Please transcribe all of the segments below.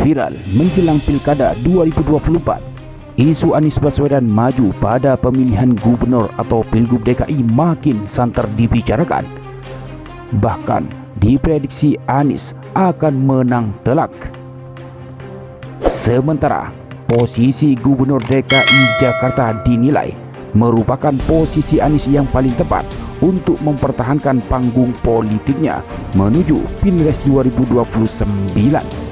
Viral menjelang Pilkada 2024, isu Anies Baswedan maju pada pemilihan gubernur atau Pilgub DKI makin santer dibicarakan. Bahkan diprediksi Anies akan menang telak. Sementara posisi Gubernur DKI Jakarta dinilai merupakan posisi Anies yang paling tepat untuk mempertahankan panggung politiknya menuju Pilpres 2029.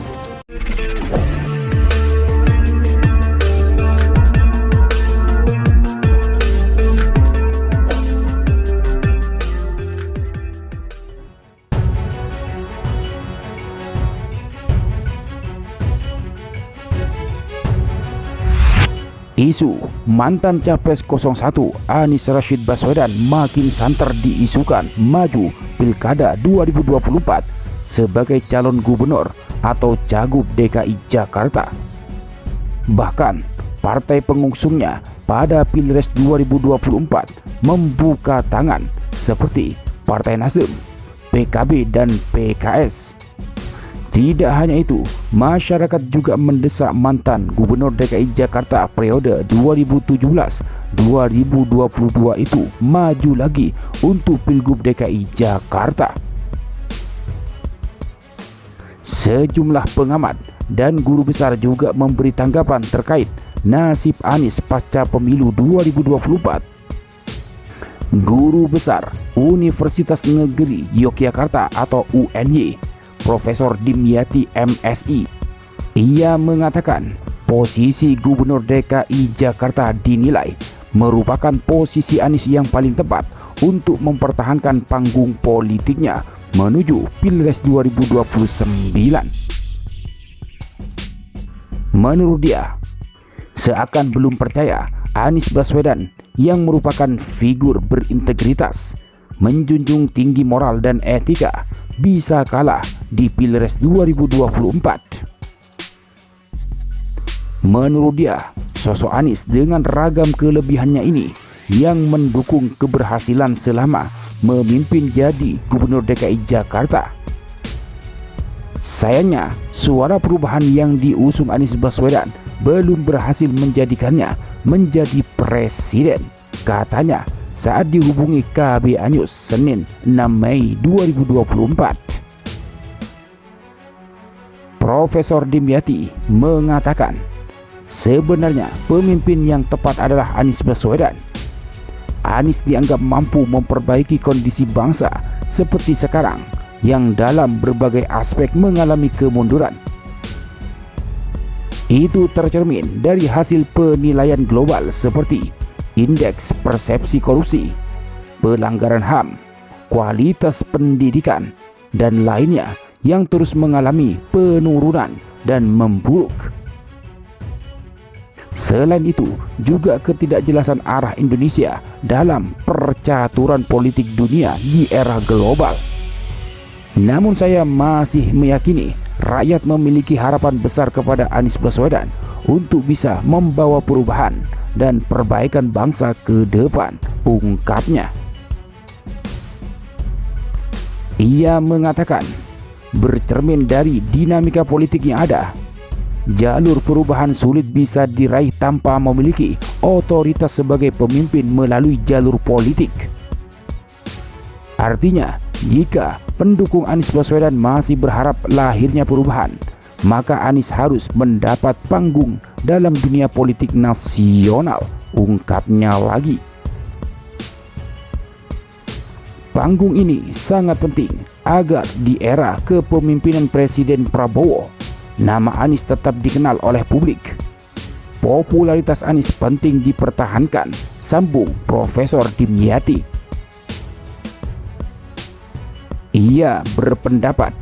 Isu mantan Capres 01 Anies Rashid Baswedan makin santer diisukan maju Pilkada 2024 sebagai calon gubernur atau Cagup DKI Jakarta. Bahkan partai pengusungnya pada Pilpres 2024 membuka tangan seperti Partai Nasdem, PKB dan PKS. Tidak hanya itu, masyarakat juga mendesak mantan Gubernur DKI Jakarta periode 2017-2022 itu maju lagi untuk Pilgub DKI Jakarta. Sejumlah pengamat dan guru besar juga memberi tanggapan terkait nasib Anies pasca pemilu 2024. Guru besar Universitas Negeri Yogyakarta atau UNY, Profesor Dimyati MSI, ia mengatakan posisi Gubernur DKI Jakarta dinilai merupakan posisi Anies yang paling tepat untuk mempertahankan panggung politiknya menuju Pilpres 2029. Menurut dia, seakan belum percaya Anies Baswedan yang merupakan figur berintegritas, menjunjung tinggi moral dan etika bisa kalah di Pilpres 2024. Menurut dia, sosok Anies dengan ragam kelebihannya ini yang mendukung keberhasilan selama memimpin jadi Gubernur DKI Jakarta. Sayangnya, suara perubahan yang diusung Anies Baswedan belum berhasil menjadikannya menjadi presiden, katanya saat dihubungi KBA News Senin 6 Mei 2024. Profesor Dimyati mengatakan, sebenarnya pemimpin yang tepat adalah Anies Baswedan. Anies dianggap mampu memperbaiki kondisi bangsa seperti sekarang yang dalam berbagai aspek mengalami kemunduran. Itu tercermin dari hasil penilaian global seperti indeks persepsi korupsi, pelanggaran HAM, kualitas pendidikan, dan lainnya yang terus mengalami penurunan dan memburuk. Selain itu, juga ketidakjelasan arah Indonesia dalam percaturan politik dunia di era global. Namun saya masih meyakini rakyat memiliki harapan besar kepada Anies Baswedan untuk bisa membawa perubahan dan perbaikan bangsa ke depan, ungkapnya. Ia mengatakan, bercermin dari dinamika politik yang ada, jalur perubahan sulit bisa diraih tanpa memiliki otoritas sebagai pemimpin melalui jalur politik. Artinya, jika pendukung Anies Baswedan masih berharap lahirnya perubahan, maka Anies harus mendapat panggung dalam dunia politik nasional, ungkapnya lagi. Panggung ini sangat penting agar di era kepemimpinan Presiden Prabowo, nama Anies tetap dikenal oleh publik. Popularitas Anies penting dipertahankan, sambung Profesor Dimyati. Ia berpendapat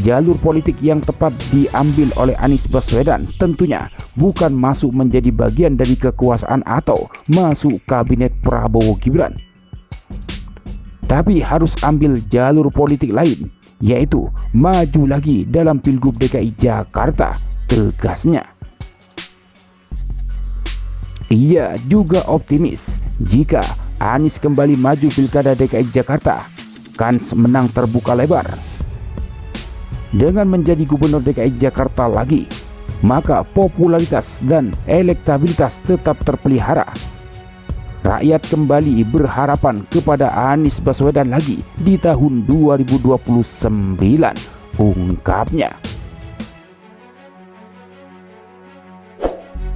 jalur politik yang tepat diambil oleh Anies Baswedan tentunya bukan masuk menjadi bagian dari kekuasaan atau masuk kabinet Prabowo Gibran, tapi harus ambil jalur politik lain, yaitu maju lagi dalam Pilgub DKI Jakarta, tegasnya. Ia juga optimis jika Anies kembali maju Pilkada DKI Jakarta, kans menang terbuka lebar. Dengan menjadi Gubernur DKI Jakarta lagi, maka popularitas dan elektabilitas tetap terpelihara. Rakyat kembali berharapan kepada Anies Baswedan lagi di tahun 2029, ungkapnya.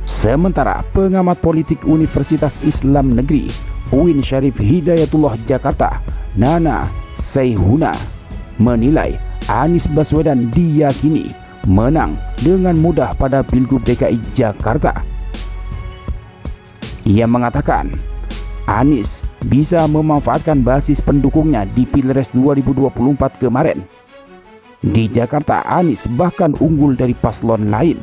Sementara pengamat politik Universitas Islam Negeri UIN Syarif Hidayatullah Jakarta, Nana Seyhuna, menilai Anies Baswedan diyakini menang dengan mudah pada Pilgub DKI Jakarta. Ia mengatakan Anies bisa memanfaatkan basis pendukungnya di Pilpres 2024 kemarin. Di Jakarta, Anies bahkan unggul dari paslon lain.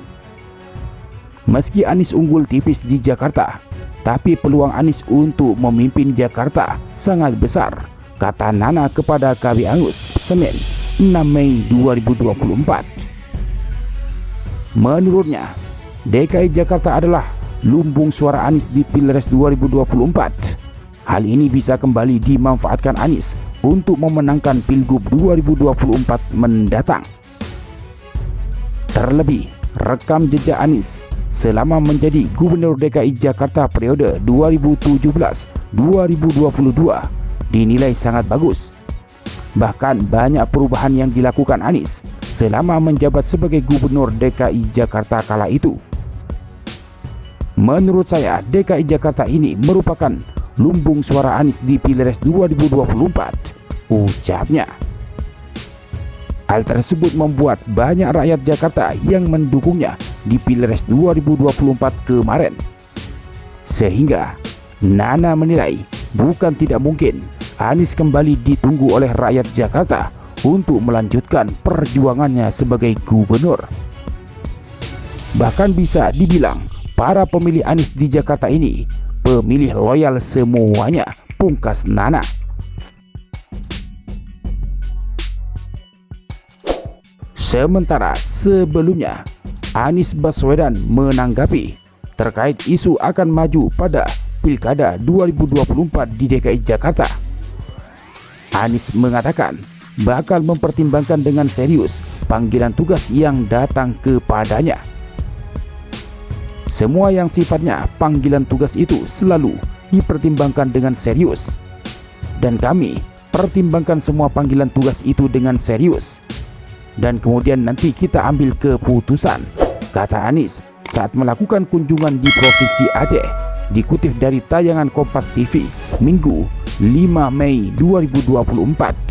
Meski Anies unggul tipis di Jakarta, tapi peluang Anies untuk memimpin Jakarta sangat besar, kata Nana kepada KB Angus, Senin 6 Mei 2024. Menurutnya, DKI Jakarta adalah lumbung suara Anies di Pilpres 2024. Hal ini bisa kembali dimanfaatkan Anies untuk memenangkan Pilgub 2024 mendatang. Terlebih, rekam jejak Anies selama menjadi Gubernur DKI Jakarta periode 2017-2022 dinilai sangat bagus. Bahkan banyak perubahan yang dilakukan Anies selama menjabat sebagai Gubernur DKI Jakarta kala itu. Menurut saya, DKI Jakarta ini merupakan lumbung suara Anies di Pilpres 2024, ucapnya. Hal tersebut membuat banyak rakyat Jakarta yang mendukungnya di Pilpres 2024 kemarin. Sehingga Nana menilai bukan tidak mungkin Anies kembali ditunggu oleh rakyat Jakarta untuk melanjutkan perjuangannya sebagai gubernur. Bahkan bisa dibilang para pemilih Anies di Jakarta ini pemilih loyal semuanya, pungkas Nana. Sementara sebelumnya, Anies Baswedan menanggapi terkait isu akan maju pada Pilkada 2024 di DKI Jakarta. Anies mengatakan bakal mempertimbangkan dengan serius panggilan tugas yang datang kepadanya. Semua yang sifatnya panggilan tugas itu selalu dipertimbangkan dengan serius. Dan kami pertimbangkan semua panggilan tugas itu dengan serius. Dan kemudian nanti kita ambil keputusan, kata Anies saat melakukan kunjungan di Provinsi Aceh, dikutip dari tayangan Kompas TV Minggu 5 Mei 2024.